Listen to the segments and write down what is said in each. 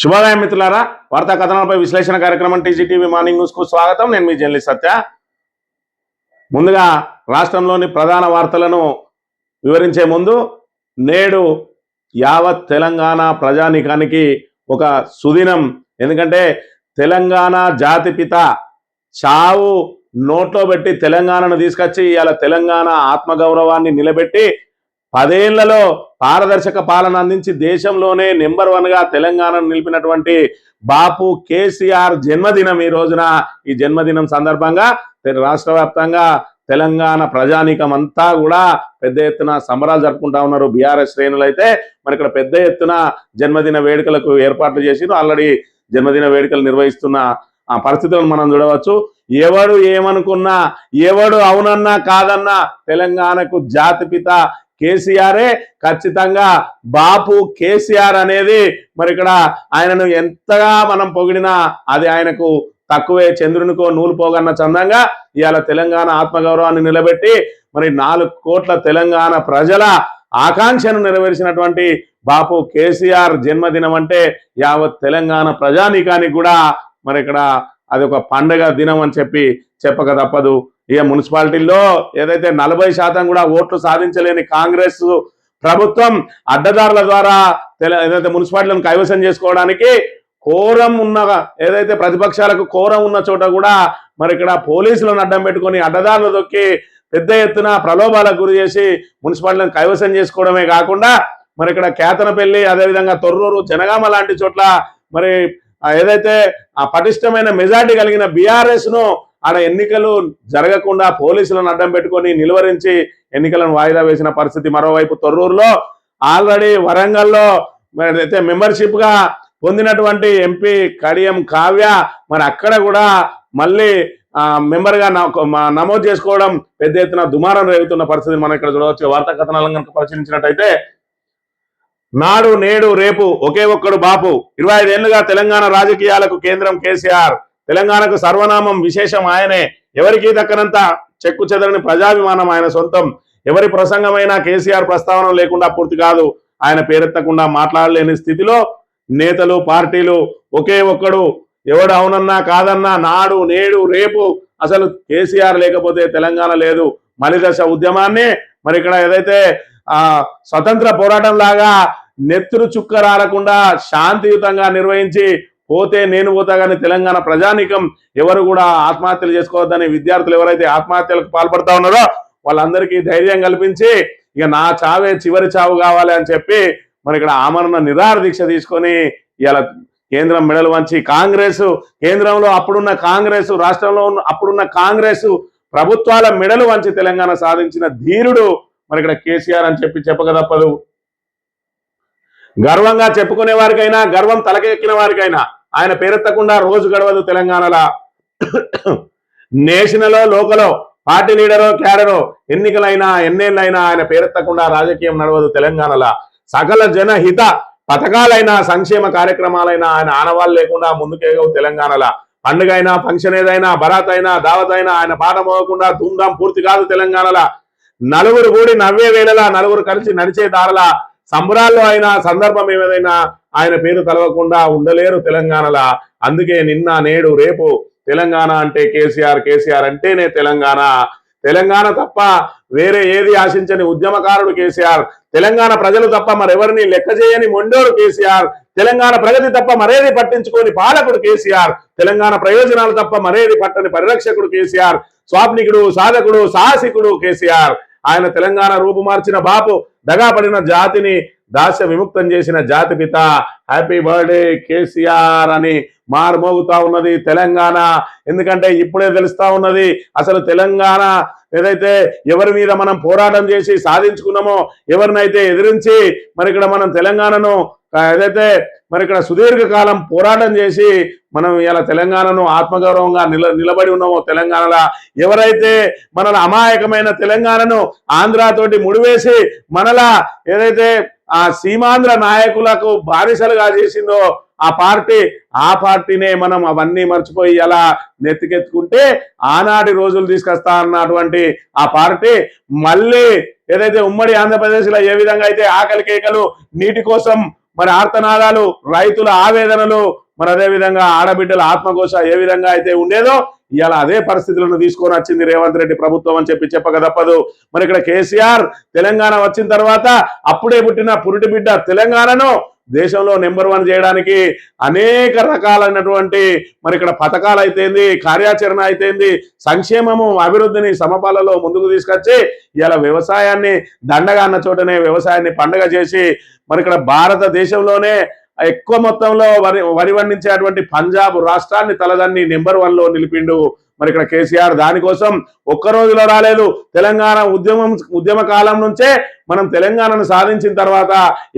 శుభోదయం మిత్రులారా, వార్తా కథనాలపై విశ్లేషణ కార్యక్రమం టీజీటీవీ మార్నింగ్ న్యూస్ కు స్వాగతం. నేను మీ జర్నలిస్ట్ సత్య. ముందుగా రాష్ట్రంలోని ప్రధాన వార్తలను వివరించే ముందు నేడు యావత్ తెలంగాణ ప్రజానీకానికి ఒక సుదినం. ఎందుకంటే తెలంగాణ జాతిపిత చావు నోట్లో పెట్టి తెలంగాణను తీసుకొచ్చి ఇవాళ తెలంగాణ ఆత్మగౌరవాన్ని నిలబెట్టి 10 ఏళ్లలో పారదర్శక పాలన అందించి దేశంలోనే నెంబర్ 1గా తెలంగాణను నిలిపినటువంటి బాపు కేసీఆర్ జన్మదినం ఈ రోజున. ఈ జన్మదినం సందర్భంగా రాష్ట్ర వ్యాప్తంగా తెలంగాణ ప్రజానీకం అంతా కూడా పెద్ద ఎత్తున సంబరాలు జరుపుకుంటా ఉన్నారు. బీఆర్ఎస్ శ్రేణులు అయితే మరి ఇక్కడ పెద్ద ఎత్తున జన్మదిన వేడుకలకు ఏర్పాట్లు చేసి ఆల్రెడీ జన్మదిన వేడుకలు నిర్వహిస్తున్న ఆ పరిస్థితులను మనం చూడవచ్చు. ఎవడు ఏమనుకున్నా, ఎవడు అవునన్నా కాదన్నా తెలంగాణకు జాతిపిత కేసీఆరే. ఖచ్చితంగా బాపు కేసీఆర్ అనేది మరి ఇక్కడ ఆయనను ఎంతగా మనం పొగిడినా అది ఆయనకు తక్కువే. చంద్రునికో నూలు పోగన్న చందంగా ఇవాళ తెలంగాణ ఆత్మగౌరవాన్ని నిలబెట్టి మరి 4 కోట్ల తెలంగాణ ప్రజల ఆకాంక్షను నెరవేర్చినటువంటి బాపు కేసీఆర్ జన్మదినం అంటే యావత్ తెలంగాణ ప్రజానీకానికి కూడా మరి ఇక్కడ అది ఒక పండగ దినం అని చెప్పక తప్పదు. ఇక మున్సిపాలిటీల్లో ఏదైతే 40% కూడా ఓట్లు సాధించలేని కాంగ్రెస్ ప్రభుత్వం అడ్డదారుల ద్వారా ఏదైతే మున్సిపాలిటీలను కైవసం చేసుకోవడానికి కోరం ఉన్న ఏదైతే ప్రతిపక్షాలకు కోరం ఉన్న చోట కూడా మరి ఇక్కడ పోలీసులను అడ్డం పెట్టుకొని అడ్డదారులు దొక్కి పెద్ద ఎత్తున ప్రలోభాలకు గురి చేసి మున్సిపాలిటీలను కైవసం చేసుకోవడమే కాకుండా మరి ఇక్కడ కేతనపల్లి, అదేవిధంగా తొర్రూరు, జనగామ లాంటి చోట్ల మరి ఏదైతే ఆ పటిష్టమైన మెజార్టీ కలిగిన బీఆర్ఎస్ ను ఆడ ఎన్నికలు జరగకుండా పోలీసులను అడ్డం పెట్టుకొని నిలువరించి ఎన్నికలను వాయిదా వేసిన పరిస్థితి. మరోవైపు తొర్రూరులో ఆల్రెడీ వరంగల్లో అయితే మెంబర్షిప్ గా పొందినటువంటి ఎంపీ కడియం కావ్య మరి అక్కడ కూడా మళ్ళీ మెంబర్ గా నమోదు చేసుకోవడం పెద్ద ఎత్తున దుమారం రేగుతున్న పరిస్థితి మనం ఇక్కడ చూడవచ్చు. వార్తా కథనాలను కనుక పరిశీలించినట్టయితే నాడు నేడు రేపు ఒకే ఒక్కడు బాపు. 25 ఏళ్లుగా తెలంగాణ రాజకీయాలకు కేంద్రం కేసీఆర్. తెలంగాణకు సర్వనామం విశేషం ఆయనే. ఎవరికీ దక్కనంత చెక్కు చెదరని ప్రజాభిమానం ఆయన సొంతం. ఎవరి ప్రసంగమైనా కేసీఆర్ ప్రస్తావన లేకుండా పూర్తి కాదు. ఆయన పేరెత్తకుండా మాట్లాడలేని స్థితిలో నేతలు, పార్టీలు. ఒకే ఒక్కడు, ఎవడు అవునన్నా కాదన్నా నాడు నేడు రేపు. అసలు కేసీఆర్ లేకపోతే తెలంగాణ లేదు. మలిదశ ఉద్యమాన్ని మరి ఇక్కడ ఏదైతే స్వతంత్ర పోరాటం లాగా నెత్తురు చుక్క రాలకుండా శాంతియుతంగా నిర్వహించి పోతే నేను పోతా కానీ తెలంగాణ ప్రజానీకం ఎవరు కూడా ఆత్మహత్యలు చేసుకోవద్దని విద్యార్థులు ఎవరైతే ఆత్మహత్యలకు పాల్పడతా ఉన్నారో వాళ్ళందరికీ ధైర్యం కల్పించి ఇక నా చావే చివరి చావు కావాలి అని చెప్పి మరి ఇక్కడ ఆమరణ నిరాహార దీక్ష తీసుకొని ఇలా కేంద్రం మెడలు వంచి కాంగ్రెస్, కేంద్రంలో అప్పుడున్న కాంగ్రెస్, రాష్ట్రంలో అప్పుడున్న కాంగ్రెస్ ప్రభుత్వాల మెడలు వంచి తెలంగాణ సాధించిన ధీరుడు మరి ఇక్కడ కేసీఆర్ అని చెప్పక తప్పదు. గర్వంగా చెప్పుకునే వారికైనా, గర్వం తలకెక్కిన వారికైనా ఆయన పేరెత్తకుండా రోజు గడవదు తెలంగాణలో. నేషనలో, లోకలో, పార్టీ లీడరో, క్యాడరో, ఎన్నికలైనా ఎన్నేళ్ళైనా ఆయన పేరెత్తకుండా రాజకీయం నడవదు తెలంగాణలో. సకల జనహిత పథకాలైనా, సంక్షేమ కార్యక్రమాలైనా ఆయన ఆనవాళ్ళు లేకుండా ముందుకేగవు తెలంగాణలో. పండుగ అయినా, ఫంక్షన్ ఏదైనా, బరాత్ అయినా, దావత్ అయినా ఆయన పాట మోగకుండా ధూమ్ధాం పూర్తి కాదు తెలంగాణలో. నలుగురు కూడి నవ్వే వేళలా, నలుగురు కలిసి నడిచే దారలా, సంబరాల్లో అయినా, సందర్భం ఏదైనా ఆయన పేరు తలవకుండా ఉండలేరు తెలంగాణలో. అందుకే నిన్న నేడు రేపు తెలంగాణ అంటే కేసీఆర్, కేసీఆర్ అంటేనే తెలంగాణ. తెలంగాణ తప్ప వేరే ఏది ఆశించని ఉద్యమకారుడు కేసీఆర్. తెలంగాణ ప్రజలు తప్ప మరెవరిని లెక్క చేయని మొండోడు కేసీఆర్. తెలంగాణ ప్రగతి తప్ప మరేది పట్టించుకోని పాలకుడు కేసీఆర్. తెలంగాణ ప్రయోజనాలు తప్ప మరేది పట్టని పరిరక్షకుడు కేసీఆర్. స్వాప్నికుడు, సాధకుడు, సాహసికుడు కేసీఆర్. ఆయన తెలంగాణ రూపు మార్చిన బాపు, దగాపడిన జాతిని దాస్య విముక్తం చేసిన జాతిపిత. హ్యాపీ బర్త్డే కేసీఆర్ అని మారుమోగుతా ఉన్నది తెలంగాణ. ఎందుకంటే ఇప్పుడే తెలుస్తా ఉన్నది అసలు తెలంగాణ ఏదైతే ఎవరి మీద మనం పోరాటం చేసి సాధించుకున్నామో, ఎవరినైతే ఎదిరించి మరి ఇక్కడ మనం తెలంగాణను ఏదైతే మరి ఇక్కడ సుదీర్ఘకాలం పోరాటం చేసి మనం ఇలా తెలంగాణను ఆత్మగౌరవంగా నిలబడి ఉన్నామో తెలంగాణలో, ఎవరైతే మనల అమాయకమైన తెలంగాణను ఆంధ్రాతోటి ముడివేసి మనలా ఏదైతే ఆ సీమాంధ్ర నాయకులకు బానిసలుగా చేసిందో ఆ పార్టీనే మనం అవన్నీ మర్చిపోయి ఎలా నెత్తికెత్తుకుంటే ఆనాటి రోజులు తీసుకొస్తా అన్నటువంటి ఆ పార్టీ మళ్ళీ ఏదైతే ఉమ్మడి ఆంధ్రప్రదేశ్లో ఏ విధంగా అయితే ఆకలి కేకలు నీటి కోసం మరి ఆర్తనాదాలు, రైతుల ఆవేదనలు, మరి అదేవిధంగా ఆడబిడ్డల ఆత్మఘోష ఏ విధంగా అయితే ఉండేదో ఇవాళ అదే పరిస్థితులను తీసుకొని వచ్చింది రేవంత్ రెడ్డి ప్రభుత్వం అని చెప్పక తప్పదు. మరి ఇక్కడ కేసీఆర్ తెలంగాణ వచ్చిన తర్వాత అప్పుడే పుట్టిన పురిటి బిడ్డ తెలంగాణను దేశంలో నెంబర్ 1 చేయడానికి అనేక రకాలైనటువంటి మరి ఇక్కడ పథకాలు అయితేంది, కార్యాచరణ అయితేంది, సంక్షేమము అభివృద్ధిని సమపాలలో ముందుకు తీసుకొచ్చి ఇలా వ్యవసాయాన్ని దండగా అన్న చోటనే వ్యవసాయాన్ని పండగ చేసి మరి ఇక్కడ భారతదేశంలోనే ఎక్కువ మొత్తంలో వరి పండించేటువంటి పంజాబ్ రాష్ట్రాన్ని తలదన్ని నెంబర్ 1లో నిలిపిండు. మరి ఇక్కడ కేసీఆర్ దానికోసం ఒక్క రోజులో రాలేదు. తెలంగాణ ఉద్యమ కాలం నుంచే మనం తెలంగాణను సాధించిన తర్వాత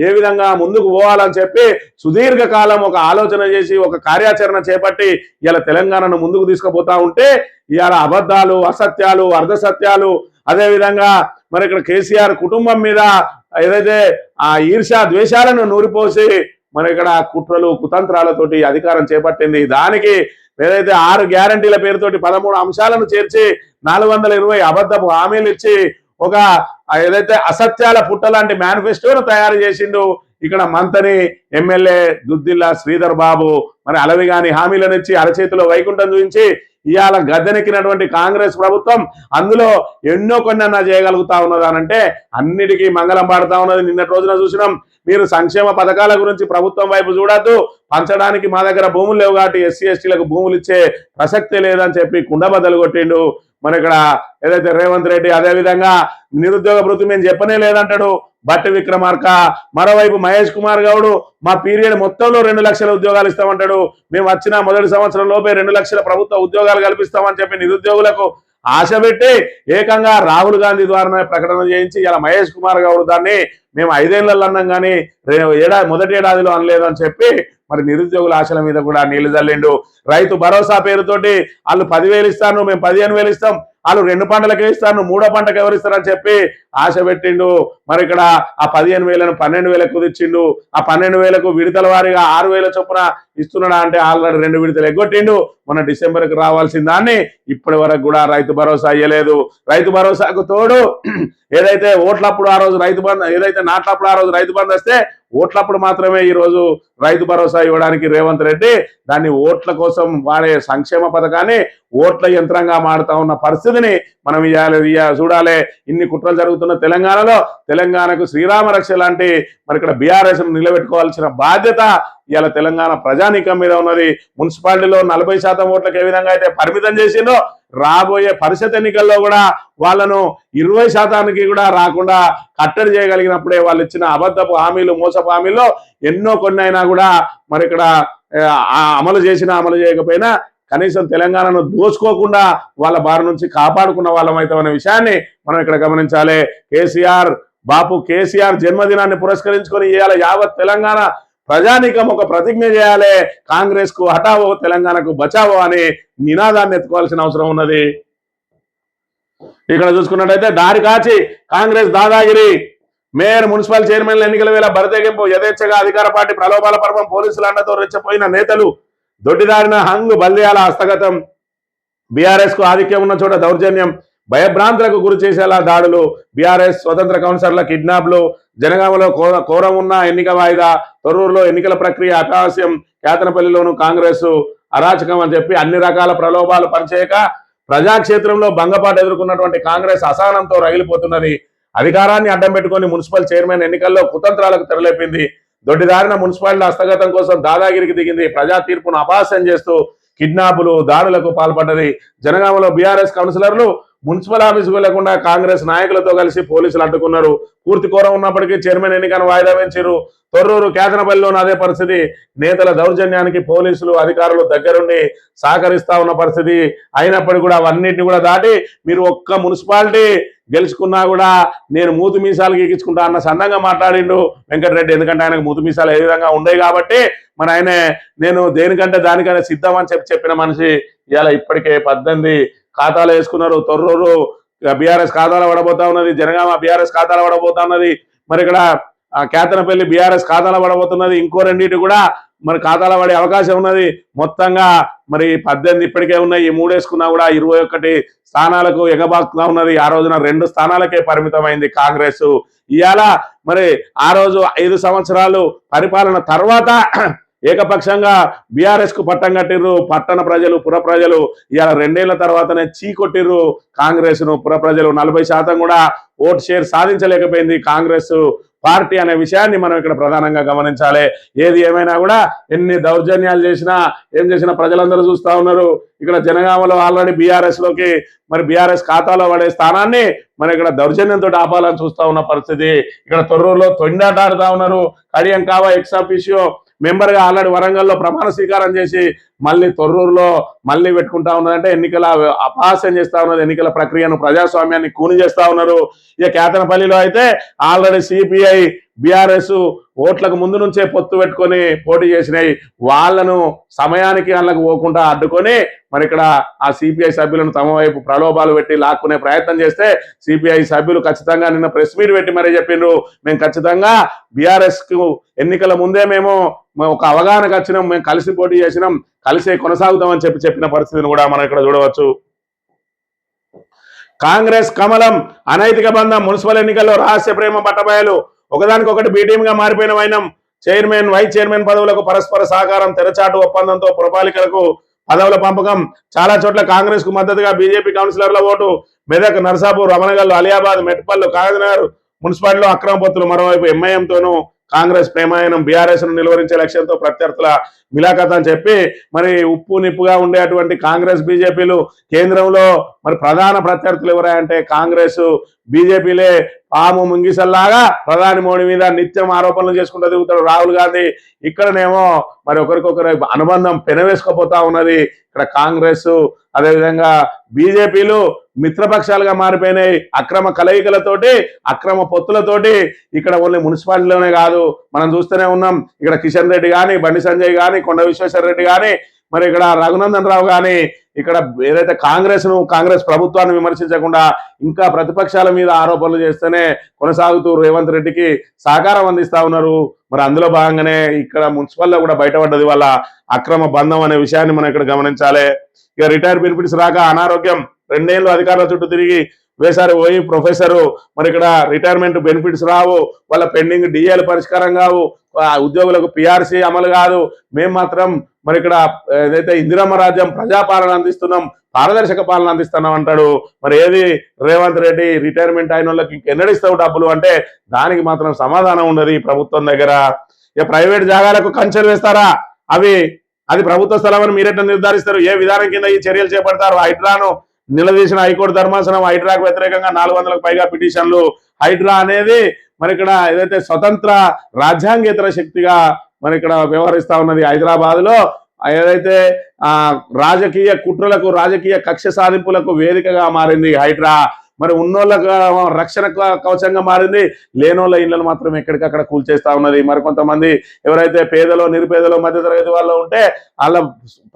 ఏ విధంగా ముందుకు పోవాలని చెప్పి సుదీర్ఘకాలం ఒక ఆలోచన చేసి ఒక కార్యాచరణ చేపట్టి ఇలా తెలంగాణను ముందుకు తీసుకుపోతా ఉంటే ఇవాళ అబద్ధాలు, అసత్యాలు, అర్ధసత్యాలు, అదేవిధంగా మరి ఇక్కడ కేసీఆర్ కుటుంబం మీద ఏదైతే ఆ ఈర్ష్య ద్వేషాలను నూరిపోసి మరి ఇక్కడ కుట్రలు కుతంత్రాలతోటి అధికారం చేపట్టింది. దానికి ఏదైతే 6 గ్యారంటీల పేరుతోటి 13 అంశాలను చేర్చి 420 అబద్ధపు హామీలు ఇచ్చి ఒక ఏదైతే అసత్యాల పుట్టలాంటి మేనిఫెస్టోను తయారు చేసిండు ఇక్కడ మంతని ఎమ్మెల్యే దుద్దిల్లా శ్రీధర్ బాబు. మరి అలవిగాని హామీలను ఇచ్చి అరచేతిలో వైకుంఠం చూపించి ఇవాళ గద్దెనెక్కినటువంటి కాంగ్రెస్ ప్రభుత్వం అందులో ఎన్నో కొన్ని అన్నా చేయగలుగుతా ఉన్నదానంటే అన్నిటికీ మంగళం పాడుతా ఉన్నది. నిన్నటి రోజున చూసినాం. మీరు సంక్షేమ పథకాల గురించి ప్రభుత్వం వైపు చూడద్దు, పంచడానికి మా దగ్గర భూములు లేవు కాబట్టి ఎస్సీ ఎస్టీలకు భూములు ఇచ్చే ప్రసక్తే లేదని చెప్పి కుండబద్దలు కొట్టిండు. మరి ఇక్కడ ఏదైతే రేవంత్ రెడ్డి అదేవిధంగా నిరుద్యోగ భృతి మేము చెప్పనే లేదంటాడు బట్టి విక్రమార్క. మరోవైపు మహేష్ కుమార్ గౌడ్ మా పీరియడ్ మొత్తంలో 2 లక్షల ఉద్యోగాలు ఇస్తామంటాడు. మేము వచ్చిన మొదటి సంవత్సరం లోపే 2 లక్షల ప్రభుత్వ ఉద్యోగాలు కల్పిస్తామని చెప్పి నిరుద్యోగులకు ఆశ పెట్టి ఏకంగా రాహుల్ గాంధీ ద్వారా ప్రకటన చేయించి ఇలా మహేష్ కుమార్ గౌడ్ దాన్ని మేము 5 ఏళ్లలో అన్నాం కానీ మొదటి ఏడాదిలో అనలేదు అని చెప్పి మరి నిరుద్యోగుల ఆశల మీద కూడా నీళ్లు చల్లిండు. రైతు భరోసా పేరుతోటి వాళ్ళు 10,000 ఇస్తాను, మేము 15,000 ఇస్తాం, వాళ్ళు 2 పంటలకే ఇస్తాను, 3వ పంటకు ఎవరు ఇస్తారని చెప్పి ఆశ పెట్టిండు. మరి ఇక్కడ ఆ 15,000ను 12,000కు తెచ్చిండు. ఆ 12,000కు విడతల వారీగా 6,000 చొప్పున ఇస్తున్నాడా అంటే ఆల్రెడీ 2 విడతలు ఎగ్గొట్టిండు. మన డిసెంబర్కి రావాల్సిన దాన్ని ఇప్పటి వరకు కూడా రైతు భరోసా అయ్యలేదు. రైతు భరోసాకు తోడు ఏదైతే ఓట్లప్పుడు ఆ రోజు రైతు బంధు, ఏదైతే నాట్లప్పుడు ఆ రోజు రైతు బంధు వస్తే ఓట్లప్పుడు మాత్రమే ఈ రోజు రైతు భరోసా ఇవ్వడానికి రేవంత్ రెడ్డి దాన్ని ఓట్ల కోసం వాడే సంక్షేమ పథకాన్ని ఓట్ల యంత్రంగా మారుతా ఉన్న పరిస్థితిని మనం చూడాలి. ఇన్ని కుట్రలు జరుగుతున్న తెలంగాణలో తెలంగాణకు శ్రీరామ రక్ష లాంటి మరి ఇక్కడ బీఆర్ఎస్ నిలబెట్టుకోవాల్సిన బాధ్యత ఇవాళ తెలంగాణ ప్రజానీకం మీద ఉన్నది. మున్సిపాలిటీలో 40% ఓట్లకు ఏ విధంగా అయితే పరిమితం చేసిందో రాబోయే పరిషత్ ఎన్నికల్లో కూడా వాళ్ళను 20% కూడా రాకుండా కట్టడి చేయగలిగినప్పుడే వాళ్ళు ఇచ్చిన అబద్ధపు హామీలు, మోసపు హామీల్లో ఎన్నో కొన్ని అయినా కూడా మరి ఇక్కడ అమలు చేసినా అమలు చేయకపోయినా కనీసం తెలంగాణను దోచుకోకుండా వాళ్ళ బారి నుంచి కాపాడుకున్న వాళ్ళం అవుతామనే విషయాన్ని మనం ఇక్కడ గమనించాలి. కేసీఆర్ జన్మదినాన్ని పురస్కరించుకొని ఇవాళ యావత్ తెలంగాణ ప్రజానీకం ఒక ప్రతిజ్ఞ చేయాలి. కాంగ్రెస్ కు హటావో, తెలంగాణకు బచావో అని నినాదాన్ని ఎత్తుకోవాల్సిన అవసరం ఉన్నది. ఇక్కడ చూసుకున్నట్టయితే దారి కాచి కాంగ్రెస్ దాదాగిరి, మేయర్ మున్సిపల్ చైర్మన్ల ఎన్నికల వేళ బరితెగింపు, యథేచ్ఛగా అధికార పార్టీ ప్రలోభాల పర్వం, పోలీసుల అండతో రెచ్చిపోయిన నేతలు, దొడ్డిదారిన హంగు బల్దేయాల హస్తగతం, బీఆర్ఎస్ కు ఆధిక్యం ఉన్న చోట దౌర్జన్యం, భయభ్రాంతులకు గురి చేసేలా దాడులు, బీఆర్ఎస్ స్వతంత్ర కౌన్సిలర్ల కిడ్నాప్లు, జనగామలో కోరం ఉన్న ఎన్నిక వాయిదా, తొర్రూరులో ఎన్నికల ప్రక్రియ అపహాస్యం, కేతనపల్లిలోను కాంగ్రెస్ అరాచకం అని చెప్పి అన్ని రకాల ప్రలోభాలు పనిచేయక ప్రజాక్షేత్రంలో భంగపాటు ఎదుర్కొన్నటువంటి కాంగ్రెస్ అసహనంతో రగిలిపోతున్నది. అధికారాన్ని అడ్డం పెట్టుకుని మున్సిపల్ చైర్మన్ ఎన్నికల్లో కుతంత్రాలకు తెరలేపింది. దొడ్డిదారిన మున్సిపాలిటీ హస్తగతం కోసం దాదాగిరికి దిగింది. ప్రజా తీర్పును అపహాస్యం చేస్తూ కిడ్నాపులు, దాడులకు పాల్పడ్డది. జనగామలో బీఆర్ఎస్ కౌన్సిలర్లు మున్సిపల్ ఆఫీసుకు వెళ్లకుండా కాంగ్రెస్ నాయకులతో కలిసి పోలీసులు అడ్డుకున్నారు. పూర్తి కోరం ఉన్నప్పటికీ చైర్మన్ ఎన్నికను వాయిదా వేయించారు. తొర్రూరు, కేతనపల్లిలోనూ అదే పరిస్థితి. నేతల దౌర్జన్యానికి పోలీసులు అధికారులు దగ్గరుండి సహకరిస్తా ఉన్న పరిస్థితి. అయినప్పటికీ కూడా అవన్నిటిని కూడా దాటి మీరు ఒక్క మున్సిపాలిటీ గెలుచుకున్నా కూడా నేను మూతు మీసాలు గీకించుకుంటా అన్న సన్నంగా మాట్లాడిండు వెంకటరెడ్డి. ఎందుకంటే ఆయనకు మూతు మీసాలు ఏ విధంగా ఉండేవి కాబట్టి మరి నేను దేనికంటే దానికనే సిద్ధం అని చెప్పిన మనిషి. ఇవాళ ఇప్పటికే 18 ఖాతాలు వేసుకున్నారు. తొర్రూరు బీఆర్ఎస్ ఖాతాలో పడబోతా ఉన్నది, జనగామ బీఆర్ఎస్ ఖాతాలో పడబోతా ఉన్నది, మరి ఇక్కడ కేతనపల్లి బీఆర్ఎస్ ఖాతాలో పడబోతున్నది. ఇంకో రెండింటి కూడా మరి ఖాతాలో పడే అవకాశం ఉన్నది. మొత్తంగా మరి 18 ఇప్పటికే ఉన్నాయి. ఈ 3 వేసుకున్నా కూడా 21 స్థానాలకు ఎగబాకుతా ఉన్నది. ఆ రోజున 2 స్థానాలకే పరిమితమైంది కాంగ్రెస్. ఇవాళ మరి ఆ రోజు 5 సంవత్సరాలు పరిపాలన తర్వాత ఏకపక్షంగా బీఆర్ఎస్ కు పట్టం కట్టిర్రు పట్టణ ప్రజలు, పుర ప్రజలు. ఇవాళ 2 ఏళ్ల తర్వాతనే చీకొట్టిర్రు కాంగ్రెస్ ను. పుర ప్రజలు 40% కూడా ఓటు షేర్ సాధించలేకపోయింది కాంగ్రెస్ పార్టీ అనే విషయాన్ని మనం ఇక్కడ ప్రధానంగా గమనించాలి. ఏది ఏమైనా కూడా ఎన్ని దౌర్జన్యాలు చేసినా ఏం చేసినా ప్రజలందరూ చూస్తా ఉన్నారు. ఇక్కడ జనగామలో ఆల్రెడీ మరి బీఆర్ఎస్ ఖాతాలో పడే స్థానాన్ని మరి ఇక్కడ దౌర్జన్యంతో ఆపాలని చూస్తా ఉన్న పరిస్థితి. ఇక్కడ తొర్రూరులో తొండాటాడుతా ఉన్నారు. కడియం కావా ఎక్స్ ఆఫీషియో మెంబర్ గా ఆల్రెడీ వరంగల్లో ప్రమాణ స్వీకారం చేసి మళ్ళీ తొర్రూరులో మళ్ళీ పెట్టుకుంటా ఉన్నదంటే ఎన్నికల అపహాస్యం చేస్తా ఉన్నది. ఎన్నికల ప్రక్రియను, ప్రజాస్వామ్యాన్ని కూని చేస్తా ఉన్నారు. ఇక కేతనపల్లిలో అయితే ఆల్రెడీ సిపిఐ బీఆర్ఎస్ ఓట్లకు ముందు నుంచే పొత్తు పెట్టుకొని పోటీ చేసినాయి. వాళ్లను సమయానికి వాళ్ళకు పోకుండా అడ్డుకొని మరి ఇక్కడ ఆ సిపిఐ సభ్యులను తమ వైపు ప్రలోభాలు పెట్టి లాక్కునే ప్రయత్నం చేస్తే సిపిఐ సభ్యులు ఖచ్చితంగా నిన్న ప్రెస్ మీట్ పెట్టి మరీ చెప్పిండ్రు, మేము ఖచ్చితంగా బీఆర్ఎస్ కు ఎన్నికల ముందే మేము ఒక అవగాహనకు వచ్చినాం, మేము కలిసి పోటీ చేసినాం, కలిసే కొనసాగుతామని చెప్పిన పరిస్థితిని కూడా మనం ఇక్కడ చూడవచ్చు. కాంగ్రెస్ కమలం అనైతిక బంధం, మున్సిపల్ ఎన్నికల్లో రహస్య ప్రేమ పట్టబయలు, ఒకదానికొకటి బీటీఎం గా మారిపోయిన వైనం, చైర్మన్ వైస్ చైర్మన్ పదవులకు పరస్పర సహకారం, తెరచాటు ఒప్పందంతో పురపాలికలకు పదవుల పంపకం, చాలా చోట్ల కాంగ్రెస్ కు మద్దతుగా బీజేపీ కౌన్సిలర్ల ఓటు, మెదక్, నర్సాపూర్, రమణగల్లు, అలియాబాద్, మెట్పల్లు, కాగజ్నగర్ మున్సిపాలిటీలో అక్రమ పొత్తులు, మరోవైపు ఎంఐఎంతోనూ కాంగ్రెస్ ప్రేమాయణం, బీఆర్ఎస్ ను నిలువరించే లక్ష్యంతో ప్రత్యర్థుల మిలాఖత్ అని చెప్పి మరి ఉప్పు నిప్పుగా ఉండేటువంటి కాంగ్రెస్ బీజేపీలు కేంద్రంలో మరి ప్రధాన ప్రత్యర్థులు ఎవరంటే కాంగ్రెస్ బీజేపీలే. పాము ముంగిసల్లాగా ప్రధాని మోడీ మీద నిత్యం ఆరోపణలు చేసుకుంటూ తిరుగుతాడు రాహుల్ గాంధీ. ఇక్కడనేమో మరి ఒకరికొకరు అనుబంధం పెనవేసుకోపోతా ఉన్నది. ఇక్కడ కాంగ్రెస్ అదేవిధంగా బీజేపీలు మిత్రపక్షాలుగా మారిపోయినాయి. అక్రమ కలయికలతోటి, అక్రమ పొత్తులతోటి. ఇక్కడ ఓన్లీ మున్సిపాలిటీలోనే కాదు, మనం చూస్తూనే ఉన్నాం. ఇక్కడ కిషన్ రెడ్డి కానీ, బండి సంజయ్ కానీ, కొండ విశ్వేశ్వర రెడ్డి కానీ, మరి ఇక్కడ రఘునందన్ రావు కానీ ఇక్కడ ఏదైతే కాంగ్రెస్ ప్రభుత్వాన్ని విమర్శించకుండా ఇంకా ప్రతిపక్షాల మీద ఆరోపణలు చేస్తేనే కొనసాగుతూ రేవంత్ రెడ్డికి సహకారం అందిస్తా ఉన్నారు. మరి అందులో భాగంగానే ఇక్కడ మున్సిపల్లో కూడా బయటపడ్డది వాళ్ళ అక్రమ బంధం అనే విషయాన్ని మనం ఇక్కడ గమనించాలి. ఇక రిటైర్ బెనిఫిట్స్ రాక అనారోగ్యం, 2 ఏళ్ళు అధికారుల చుట్టూ తిరిగి వేసారి పోయి ప్రొఫెసరు మరి ఇక్కడ రిటైర్మెంట్ బెనిఫిట్స్ రావు, వాళ్ళ పెండింగ్ డిఏలు పరిష్కారం కావు, ఉద్యోగులకు పిఆర్సీ అమలు కాదు, మేము మాత్రం మరి ఇక్కడ ఏదైతే ఇందిరమ్మ రాజ్యం ప్రజాపాలన అందిస్తున్నాం, పారదర్శక పాలన అందిస్తున్నాం అంటాడు. మరి ఏది రేవంత్ రెడ్డి రిటైర్మెంట్ అయిన వాళ్ళకి ఇంకెన్నడిస్తావు డబ్బులు అంటే దానికి మాత్రం సమాధానం ఉండదు ఈ ప్రభుత్వం దగ్గర. ఇక ప్రైవేట్ జాగాలకు కంచెలు వేస్తారా, అది ప్రభుత్వ స్థలమని మీరెట్లా నిర్ధారిస్తారు? ఏ విధానం కింద ఈ చర్యలు చేపడతారు? హైడ్రాను నిలదీసిన హైకోర్టు ధర్మాసనం హైడ్రాకు వ్యతిరేకంగా 400కు పైగా పిటిషన్లు. హైడ్రా అనేది మరి ఇక్కడ ఏదైతే స్వతంత్ర రాజ్యాంగేతర శక్తిగా మరి ఇక్కడ వ్యవహరిస్తా ఉన్నది. హైదరాబాద్ లో ఏదైతే రాజకీయ కుట్రలకు, రాజకీయ కక్ష సాధింపులకు వేదికగా మారింది హైడ్రా. మరి ఉన్నోళ్ళకు రక్షణ కవచంగా మారింది, లేనోళ్ళ ఇళ్లను మాత్రం ఎక్కడికక్కడ కూల్చేస్తా ఉన్నది. మరి కొంతమంది ఎవరైతే పేదలో, నిరుపేదలో, మధ్యతరగతి వాళ్ళు ఉంటే వాళ్ళ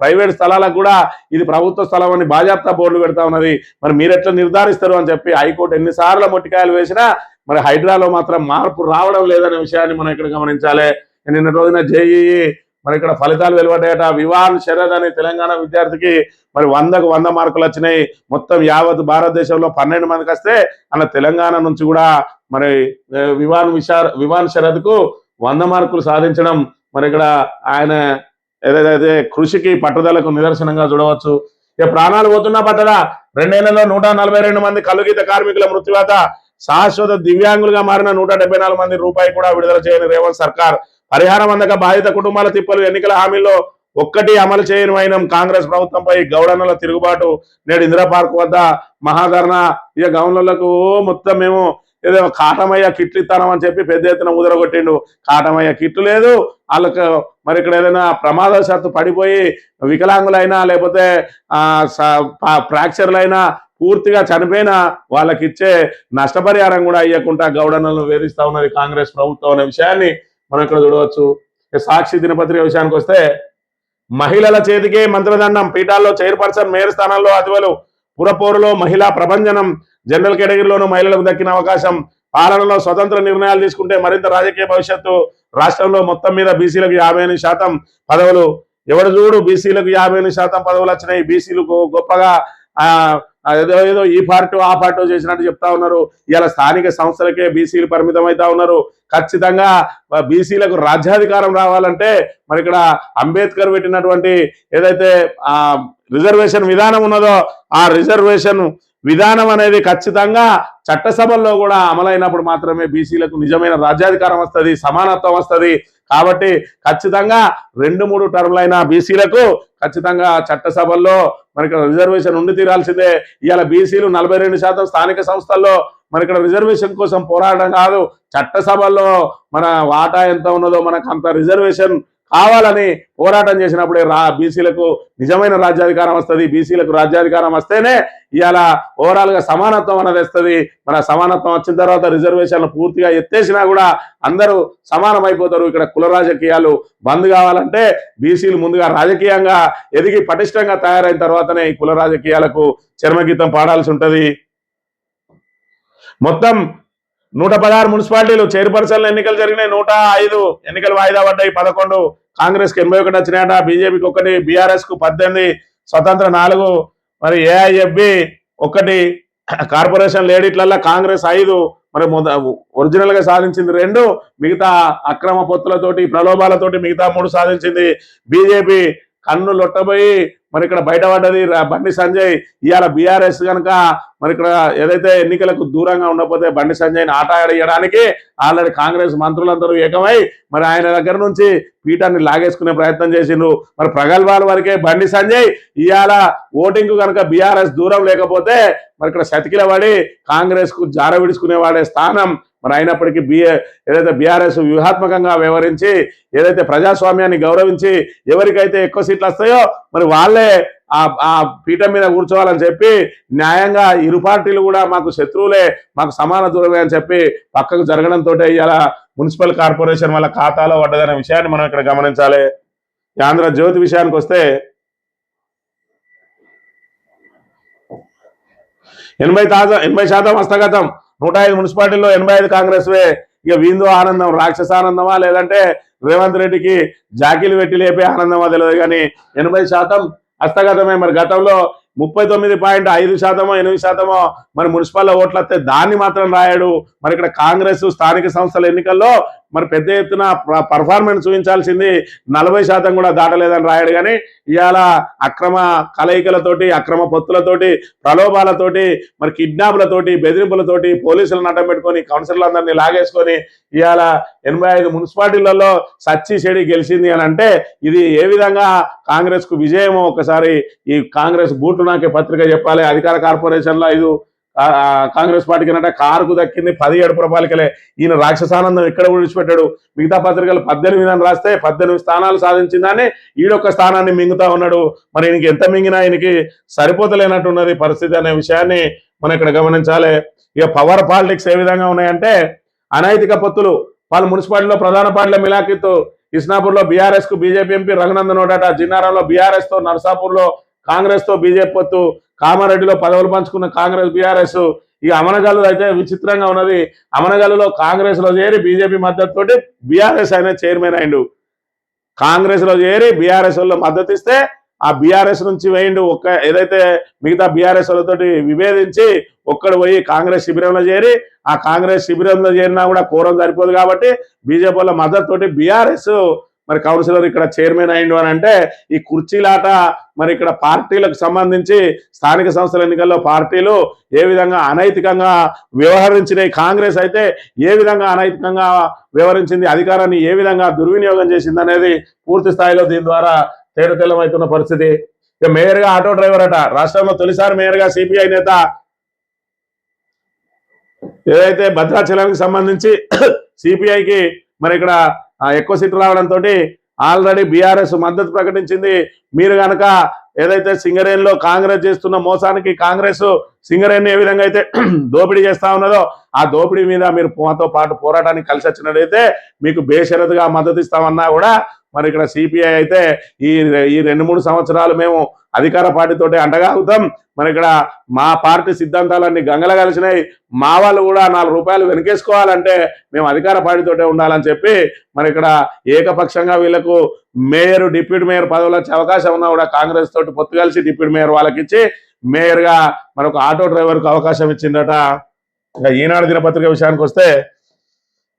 ప్రైవేట్ స్థలాలకు కూడా ఇది ప్రభుత్వ స్థలం అని బాజాప్తా బోర్డులు పెడతా ఉన్నది. మరి మీరెట్లా నిర్ధారిస్తారు అని చెప్పి హైకోర్టు ఎన్నిసార్లు మొట్టికాయలు వేసినా మరి హైడ్రాలో మాత్రం మార్పు రావడం లేదనే విషయాన్ని మనం ఇక్కడ గమనించాలి. నిన్న రోజున జేఈఈ మరి ఇక్కడ ఫలితాలు వెలువడ్డాయట. వివాన్ శరద్ అనే తెలంగాణ విద్యార్థికి మరి 100కు 100 మార్కులు వచ్చినాయి. మొత్తం యావత్ భారతదేశంలో 12 మందికి వస్తే అలా తెలంగాణ నుంచి కూడా మరి వివాన్ శరద్ కు 100 మార్కులు సాధించడం మరి ఇక్కడ ఆయన ఏదైతే కృషికి, పట్టుదలకు నిదర్శనంగా చూడవచ్చు. ఇక ప్రాణాలు పోతున్నా పట్టదా, 2 ఏళ్లలో 142 మంది కలుగీత కార్మికుల మృత్యువాత, శాశ్వత దివ్యాంగులుగా మారిన 174 మంది రూపాయి కూడా విడుదల చేయని రేవంత్ సర్కార్, పరిహారం అందక బాధిత కుటుంబాల తిప్పలు, ఎన్నికల హామీల్లో ఒక్కటి అమలు చేయని వైనం, కాంగ్రెస్ ప్రభుత్వంపై గౌడన్నల తిరుగుబాటు, నేడు ఇందిరా పార్క్ వద్ద మహాధర్నా. ఇక గౌన్లకు మొత్తం మేము ఏదో కాటమయ్య కిట్లు ఇస్తానం అని చెప్పి పెద్ద ఎత్తున ఉదరగొట్టిండు. కాటమయ్య కిట్లు లేదు వాళ్ళకు. మరి ఇక్కడ ఏదైనా ప్రమాదవశాత్తు పడిపోయి వికలాంగులైనా లేకపోతే ఫ్రాక్చర్లైనా పూర్తిగా చనిపోయిన వాళ్ళకి ఇచ్చే నష్టపరిహారం కూడా ఇవ్వకుండా గౌడన్నలను వేధిస్తా ఉన్నది కాంగ్రెస్ ప్రభుత్వం అనే విషయాన్ని మనం ఇక్కడ చూడవచ్చు. సాక్షి దినపత్రిక విషయానికి వస్తే మహిళల చేతికే మంత్రదండం, పీఠాల్లో చైర్పర్సన్, మేయర్ స్థానాల్లో అతివలు, పురపోరులో మహిళా ప్రభంజనం, జనరల్ కేటగిరీలోనూ మహిళలకు దక్కిన అవకాశం, పాలనలో స్వతంత్ర నిర్ణయాలు తీసుకుంటే మరింత రాజకీయ భవిష్యత్తు. రాష్ట్రంలో మొత్తం మీద బీసీలకు 58% పదవులు. ఎవడు చూడు బీసీలకు 58% పదవులు వచ్చినాయి. బీసీలకు గొప్పగా ఏదో ఈ పార్టీ ఆ పార్టీ చేసినట్టు చెప్తా ఉన్నారు. ఇలా స్థానిక సంస్థలకే బీసీలు పరిమితం అవుతా ఉన్నారు. ఖచ్చితంగా బీసీలకు రాజ్యాధికారం రావాలంటే మరి ఇక్కడ అంబేద్కర్ పెట్టినటువంటి ఏదైతే రిజర్వేషన్ విధానం ఉన్నదో ఆ రిజర్వేషన్ విధానం అనేది ఖచ్చితంగా చట్టసభల్లో కూడా అమలైనప్పుడు మాత్రమే బీసీలకు నిజమైన రాజ్యాధికారం వస్తుంది, సమానత్వం వస్తుంది. కాబట్టి ఖచ్చితంగా 2-3 టర్మ్లైన బీసీలకు ఖచ్చితంగా చట్టసభల్లో మనకి రిజర్వేషన్ ఉండి తీరాల్సిందే. ఇవాళ బీసీలు 42% స్థానిక సంస్థల్లో మరి ఇక్కడ రిజర్వేషన్ కోసం పోరాడడం కాదు, చట్టసభల్లో మన వాటా ఎంత ఉన్నదో మనకు అంత రిజర్వేషన్ కావాలని పోరాటం చేసినప్పుడే బీసీలకు నిజమైన రాజ్యాధికారం వస్తుంది. బీసీలకు రాజ్యాధికారం వస్తేనే ఇవాళ ఓవరాల్గా సమానత్వం అనేది వస్తుంది. మన సమానత్వం వచ్చిన తర్వాత రిజర్వేషన్లు పూర్తిగా ఎత్తేసినా కూడా అందరూ సమానమైపోతారు. ఇక్కడ కుల రాజకీయాలు బంద్ కావాలంటే బీసీలు ముందుగా రాజకీయంగా ఎదిగి పటిష్టంగా తయారైన తర్వాతనే ఈ కుల రాజకీయాలకు చర్మగీతం పాడాల్సి ఉంటుంది. మొత్తం 116 మున్సిపాలిటీలు చైర్పర్సన్ల ఎన్నికలు జరిగినాయి. 105 ఎన్నికలు వాయిదా పడ్డాయి. 11 కాంగ్రెస్కి 81 వచ్చినాయట, బీజేపీకి 1, బీఆర్ఎస్ కు 18, స్వతంత్ర 4, మరి ఏఐఎఫ్బి 1, కార్పొరేషన్ లేడీట్లల్లో కాంగ్రెస్ 5, మరి ఒరిజినల్ గా సాధించింది 2, మిగతా అక్రమ పొత్తులతోటి ప్రలోభాలతోటి మిగతా 3 సాధించింది. బీజేపీ కన్ను లొట్టబోయి మరి ఇక్కడ బయటపడ్డది బండి సంజయ్. ఇవాళ బీఆర్ఎస్ కనుక మరి ఇక్కడ ఏదైతే ఎన్నికలకు దూరంగా ఉండకపోతే బండి సంజయ్ని ఆట ఆడేయడానికి ఆల్రెడీ కాంగ్రెస్ మంత్రులందరూ ఏకమై మరి ఆయన దగ్గర నుంచి పీఠాన్ని లాగేసుకునే ప్రయత్నం చేసిండ్రు. మరి ప్రగల్భాల వరకే బండి సంజయ్ ఇవాళ ఓటింగ్ కనుక బీఆర్ఎస్ దూరం లేకపోతే మరి ఇక్కడ సతికిల పడి కాంగ్రెస్ కు జార విడుచుకునేవాడే స్థానం. మరి అయినప్పటికీ ఏదైతే బీఆర్ఎస్ వ్యూహాత్మకంగా వ్యవహరించి ఏదైతే ప్రజాస్వామ్యాన్ని గౌరవించి ఎవరికైతే ఎక్కువ సీట్లు వస్తాయో మరి వాళ్ళే ఆ పీఠం మీద కూర్చోవాలని చెప్పి న్యాయంగా ఇరు పార్టీలు కూడా మాకు శత్రువులే, మాకు సమాన దూరమే అని చెప్పి పక్కకు జరగడంతో ఇలా మున్సిపల్ కార్పొరేషన్ వాళ్ళ ఖాతాలో పడ్డదనే విషయాన్ని మనం ఇక్కడ గమనించాలి. ఆంధ్రజ్యోతి విషయానికి వస్తే 80% హస్తగతం. 105 మున్సిపాలిటీల్లో 85 కాంగ్రెస్వే. ఇక వీందో ఆనందం రాక్షసానందమా లేదంటే రేవంత్ రెడ్డికి జాకీలు పెట్టి లేపే ఆనందమా తెలియదు కానీ 80% హస్తగతమే. మరి గతంలో 39.5%, 8% మరి మున్సిపల్ ఓట్లు వస్తే దాన్ని మాత్రం రాయాడు. మరి ఇక్కడ కాంగ్రెస్ స్థానిక సంస్థల ఎన్నికల్లో మరి పెద్ద ఎత్తున పర్ఫార్మెన్స్ చూపించాల్సింది 40% కూడా దాటలేదని రాయాడు. కానీ ఇవాళ అక్రమ కలయికలతోటి అక్రమ పొత్తులతోటి ప్రలోభాలతోటి మరి కిడ్నాపులతోటి బెదిరింపులతోటి పోలీసులను అడ్డం పెట్టుకొని కౌన్సిలర్లందరినీ లాగేసుకొని ఇవాళ 85 మున్సిపాలిటీలలో సచ్చి చెడి గెలిచింది అని అంటే ఇది ఏ విధంగా కాంగ్రెస్ కు విజయమో ఒకసారి ఈ కాంగ్రెస్ బూట్లు నాకే పత్రిక చెప్పాలి. అధికార కార్పొరేషన్లో 5 కాంగ్రెస్ పార్టీకి అంటే కారుకు దక్కింది 17 పురపాలికలే. ఈయన రాక్షసానందం ఎక్కడ విడిచిపెట్టాడు. మిగతా పత్రికలు 18 అని రాస్తే 18 స్థానాలు సాధించిందని ఈడొక్క స్థానాన్ని మింగుతా ఉన్నాడు. మరి ఈయనకి ఎంత మింగినా ఈయనకి సరిపోతలేనట్టున్నది పరిస్థితి అనే విషయాన్ని మనం ఇక్కడ గమనించాలి. ఇక పవర్ పాలిటిక్స్ ఏ విధంగా ఉన్నాయంటే అనైతిక పొత్తులు. వాళ్ళ మున్సిపాలిటీలో ప్రధాన పార్టీల మిలాఖిత్తు. ఇస్నాపూర్లో బీఆర్ఎస్ కు బీజేపీ ఎంపీ రఘునందన్ ఓడట, జిన్నారంలో బీఆర్ఎస్ తో, నర్సాపూర్లో కాంగ్రెస్ తో బీజేపీ పొత్తు, కామారెడ్డిలో పదవులు పంచుకున్న కాంగ్రెస్ బీఆర్ఎస్. ఇక అమనగల్లు అయితే విచిత్రంగా ఉన్నది. అమనగల్లులో కాంగ్రెస్ లో చేరి బీజేపీ మద్దతుతోటి బీఆర్ఎస్ ఆయన చైర్మన్ అయిండు. కాంగ్రెస్ లో చేరి బీఆర్ఎస్ లో మద్దతు ఇస్తే ఆ బీఆర్ఎస్ నుంచి వేయండు. ఏదైతే మిగతా బీఆర్ఎస్ వాళ్ళతోటి విభేదించి ఒక్కడు పోయి కాంగ్రెస్ శిబిరంలో చేరి ఆ కాంగ్రెస్ శిబిరంలో చేరినా కూడా కోరం సరిపోదు కాబట్టి బీజేపీ వాళ్ళ మద్దతుతోటి బీఆర్ఎస్ మరి కౌన్సిలర్ ఇక్కడ చైర్మన్ అయిండు అని అంటే ఈ కుర్చీలాట మరి ఇక్కడ పార్టీలకు సంబంధించి స్థానిక సంస్థల ఎన్నికల్లో పార్టీలు ఏ విధంగా అనైతికంగా వ్యవహరించినాయి, కాంగ్రెస్ అయితే ఏ విధంగా అనైతికంగా వ్యవహరించింది, అధికారాన్ని ఏ విధంగా దుర్వినియోగం చేసింది అనేది పూర్తి స్థాయిలో దీని ద్వారా తేటతెల్లమవుతున్న పరిస్థితి. ఇక మేయర్గా ఆటో డ్రైవర్ అట. రాష్ట్రంలో తొలిసారి మేయర్గా సిపిఐ నేత. ఏదైతే భద్రాచలానికి సంబంధించి సిపిఐకి మరి ఇక్కడ ఎక్కువ సీట్లు రావడంతో ఆల్రెడీ బీఆర్ఎస్ మద్దతు ప్రకటించింది. మీరు కనుక ఏదైతే సింగరేణిలో కాంగ్రెస్ చేస్తున్న మోసానికి కాంగ్రెస్ సింగరేణి ఏ విధంగా అయితే దోపిడీ చేస్తా ఉన్నదో ఆ దోపిడీ మీద మీరు మాతో పాటు పోరాటానికి కలిసి వచ్చినట్టయితే మీకు బేషరతుగా మద్దతు ఇస్తామన్నా కూడా మరి ఇక్కడ సిపిఐ అయితే ఈ 2-3 సంవత్సరాలు మేము అధికార పార్టీతోటి అంటగాగుతాం, మరి ఇక్కడ మా పార్టీ సిద్ధాంతాలన్నీ గంగల కలిసినాయి, మా వాళ్ళు కూడా 4 రూపాయలు వెనకేసుకోవాలంటే మేము అధికార పార్టీతోటే ఉండాలని చెప్పి మరి ఇక్కడ ఏకపక్షంగా వీళ్ళకు మేయర్ డిప్యూటీ మేయర్ పదవులు వచ్చే అవకాశం ఉన్నా కూడా కాంగ్రెస్ తోటి పొత్తు కలిసి డిప్యూటీ మేయర్ వాళ్ళకి ఇచ్చి మేయర్గా మరొక ఆటో డ్రైవర్కు అవకాశం ఇచ్చిందట. ఇంకా ఈనాడు దినపత్రిక విషయానికి వస్తే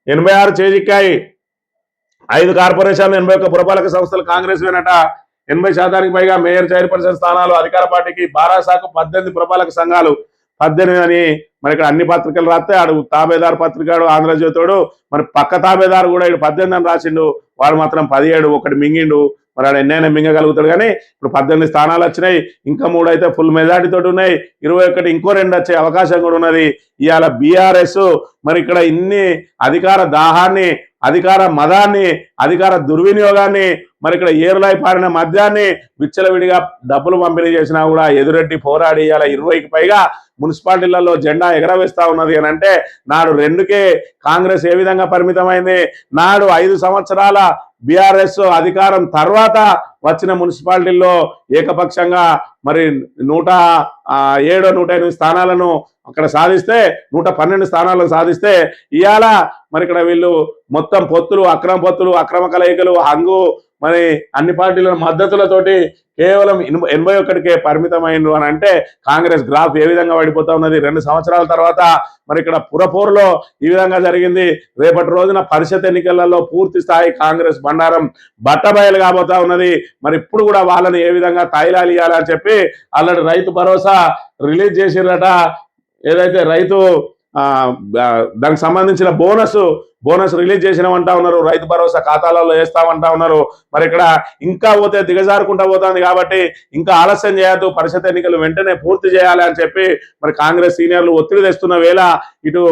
86 చేజిక్కాయి, 5 కార్పొరేషన్లు 81 పురపాలక సంస్థలు కాంగ్రెస్ వేనట. 80% పైగా మేయర్ చైర్పర్సన్ స్థానాలు అధికార పార్టీకి. బారాసాకు 18 పురపాలక సంఘాలు 18 అని మరి ఇక్కడ అన్ని పత్రికలు రాస్తే ఆడు తాబేదారు పత్రికాడు ఆంధ్రజ్యోతుడు, మరి పక్క తాబేదారు కూడా ఇటు 18 అని రాసిండు, వాడు మాత్రం 17 ఒకటి మింగిండు. మరి ఆడు ఎన్నైనా మింగగలుగుతాడు కానీ ఇప్పుడు 18 స్థానాలు వచ్చినాయి, ఇంకా 3 అయితే ఫుల్ మెజార్టీ తోటి ఉన్నాయి, 21 ఇంకో 2 వచ్చే అవకాశం కూడా ఉన్నది. ఇవాళ బీఆర్ఎస్ మరి ఇక్కడ ఇన్ని అధికార దాహాన్ని, అధికార మదాన్ని, అధికార దుర్వినియోగాన్ని, మరి ఇక్కడ ఏరులై పారిన మద్యాన్ని విచ్చలవిడిగా డబ్బులు పంపిణీ చేసినా కూడా ఎదురెడ్డి పోరాడి ఇవాళ 20కి పైగా మున్సిపాలిటీలలో జెండా ఎగరవేస్తా ఉన్నది అని అంటే నాడు 2కే కాంగ్రెస్ ఏ విధంగా పరిమితమైంది, నాడు 5 సంవత్సరాల బీఆర్ఎస్ అధికారం తర్వాత వచ్చిన మున్సిపాలిటీల్లో ఏకపక్షంగా మరి 107 108 స్థానాలను అక్కడ సాధిస్తే 112 స్థానాలను సాధిస్తే ఇవాళ మరి ఇక్కడ వీళ్ళు మొత్తం పొత్తులు, అక్రమ పొత్తులు, అక్రమ కలయికలు, హంగు, మరి అన్ని పార్టీల మద్దతులతోటి కేవలం 81కే పరిమితమైండు అని అంటే కాంగ్రెస్ గ్రాఫ్ ఏ విధంగా పడిపోతా ఉన్నది. 2 సంవత్సరాల తర్వాత మరి ఇక్కడ పురపోరులో ఈ విధంగా జరిగింది. రేపటి రోజున పరిషత్ ఎన్నికలలో పూర్తి స్థాయి కాంగ్రెస్ బండారం బట్టబయలు కాబోతా ఉన్నది. మరి ఇప్పుడు కూడా వాళ్ళని ఏ విధంగా తాయిలాలు ఇవ్వాలని చెప్పి ఆల్రెడీ రైతు భరోసా రిలీజ్ చేసిరట. ఏదైతే రైతు దానికి సంబంధించిన బోనస్ రిలీజ్ చేసినామంటా ఉన్నారు, రైతు భరోసా ఖాతాలలో వేస్తామంటా ఉన్నారు. మరి ఇక్కడ ఇంకా పోతే దిగజారుకుంటా పోతుంది కాబట్టి ఇంకా ఆలస్యం చేయొద్దు, పరిషత్ ఎన్నికలు వెంటనే పూర్తి చేయాలి అని చెప్పి మరి కాంగ్రెస్ సీనియర్లు ఒత్తిడి తెస్తున్న వేళ ఇటు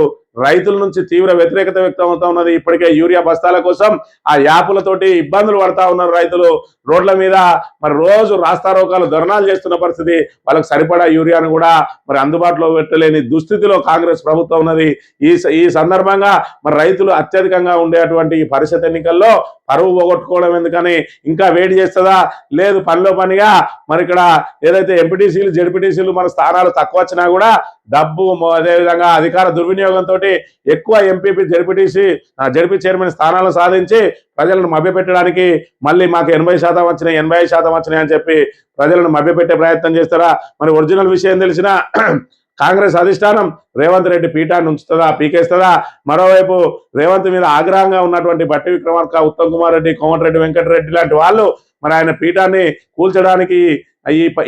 రైతుల నుంచి తీవ్ర వ్యతిరేకత వ్యక్తం అవుతా ఉన్నది. ఇప్పటికే యూరియా బస్తాల కోసం ఆ యాపులతోటి ఇబ్బందులు పడతా ఉన్నారు రైతులు, రోడ్ల మీద మరి రోజు రాస్తారోకాలు ధర్నాలు చేస్తున్న పరిస్థితి. వాళ్ళకి సరిపడా యూరియాను కూడా మరి అందుబాటులో పెట్టలేని దుస్థితిలో కాంగ్రెస్ ప్రభుత్వం ఉన్నది. ఈ సందర్భంగా మరి రైతులు అత్యధికంగా ఉండేటువంటి ఈ పరిషత్ ఎన్నికల్లో పరువు పోగొట్టుకోవడం ఎందుకని ఇంకా వేడి చేస్తుందా, లేదు పనిలో పనిగా మరి ఇక్కడ ఏదైతే ఎంపీటీసీలు జెడ్పీటీసీలు మన స్థానాలు తక్కువ వచ్చినా కూడా డబ్బు, అదేవిధంగా అధికార దుర్వినియోగంతో ఎక్కువ ఎంపీపీ జెడ్పీ చైర్మన్ స్థానాలను సాధించి ప్రజలను మభ్యపెట్టడానికి మళ్ళీ మాకు 80% వచ్చినాయి, 85% వచ్చినాయి అని చెప్పి ప్రజలను మభ్యపెట్టే ప్రయత్నం చేస్తారా? మరి ఒరిజినల్ విషయం తెలిసిన కాంగ్రెస్ అధిష్టానం రేవంత్ రెడ్డి పీఠాన్ని ఉంచుతుందా, పీకేస్తుందా? మరోవైపు రేవంత్ మీద ఆగ్రహంగా ఉన్నటువంటి బట్టి విక్రమార్క, ఉత్తమ్ కుమార్ రెడ్డి, కోమటిరెడ్డి వెంకటరెడ్డి లాంటి వాళ్ళు మరి ఆయన పీఠాన్ని కూల్చడానికి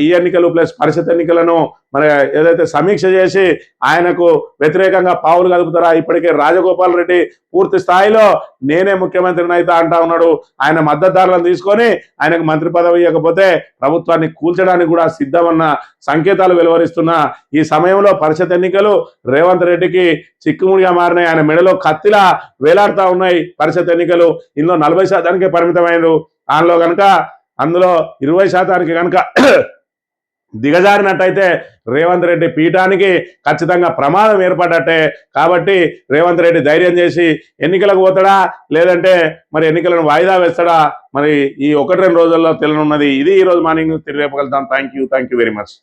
ఈ ఎన్నికలు ప్లస్ పరిషత్ ఎన్నికలను మరి ఏదైతే సమీక్ష చేసి ఆయనకు వ్యతిరేకంగా పావులు కదుపుతారా? ఇప్పటికే రాజగోపాల్ రెడ్డి పూర్తి స్థాయిలో నేనే ముఖ్యమంత్రిని అయితే అంటా ఉన్నాడు. ఆయన మద్దతుదారులను తీసుకొని ఆయనకు మంత్రి పదవి ఇవ్వకపోతే ప్రభుత్వాన్ని కూల్చడానికి కూడా సిద్ధమన్న సంకేతాలు వెలువరిస్తున్న ఈ సమయంలో పరిషత్ ఎన్నికలు రేవంత్ రెడ్డికి చిక్కుముడిగా మారినాయి. ఆయన మెడలో కత్తిలా వేలాడుతూ ఉన్నాయి పరిషత్ ఎన్నికలు. ఇందులో 40%కే పరిమితమైనరు. అందులో 20%కి కనుక దిగజారినట్టయితే రేవంత్ రెడ్డి పీఠానికి ఖచ్చితంగా ప్రమాదం ఏర్పడ్డట్టే. కాబట్టి రేవంత్ రెడ్డి ధైర్యం చేసి ఎన్నికలకు పోతాడా, లేదంటే మరి ఎన్నికలను వాయిదా వేస్తాడా, మరి ఈ 1-2 రోజుల్లో తెలియనున్నది. ఇది ఈ రోజు మార్నింగ్ న్యూస్. తిరిగి రేపు కలుద్దాం. Thank you very much.